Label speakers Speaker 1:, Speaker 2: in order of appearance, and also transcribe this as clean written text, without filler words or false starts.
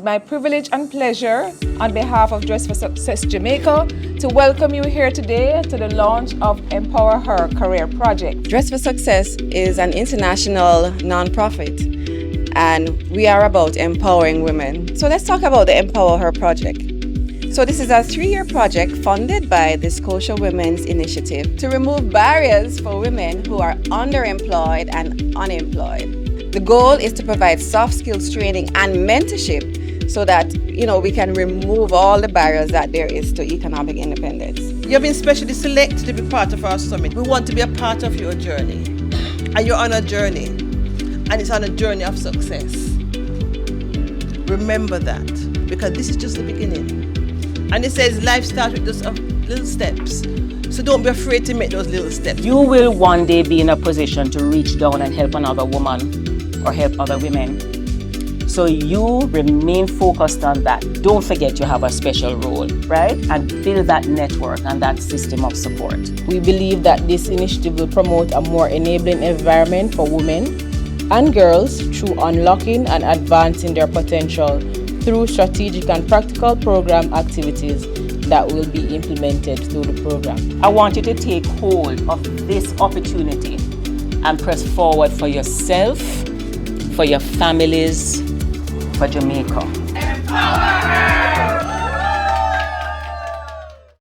Speaker 1: is my privilege and pleasure on behalf of Dress for Success Jamaica to welcome you here today to the launch of Empower Her Career Project.
Speaker 2: Dress for Success is an international non-profit, and we are about empowering women. So let's talk about the Empower Her project. So this is a 3-year project funded by the Scotiabank Women Initiative to remove barriers for women who are underemployed and unemployed. The goal is to provide soft skills training and mentorship so that, we can remove all the barriers that there is to economic independence.
Speaker 3: You have been specially selected to be part of our summit. We want to be a part of your journey. And you're on a journey. And it's on a journey of success. Remember that, because this is just the beginning. And it says life starts with just little steps. So don't be afraid to make those little steps.
Speaker 4: You will one day be in a position to reach down and help another woman or help other women. So you remain focused on that. Don't forget you have a special role, right? And build that network and that system of support.
Speaker 1: We believe that this initiative will promote a more enabling environment for women and girls through unlocking and advancing their potential through strategic and practical program activities that will be implemented through the program.
Speaker 4: I want you to take hold of this opportunity and press forward for yourself, for your families, for Jamaica.
Speaker 5: Empower!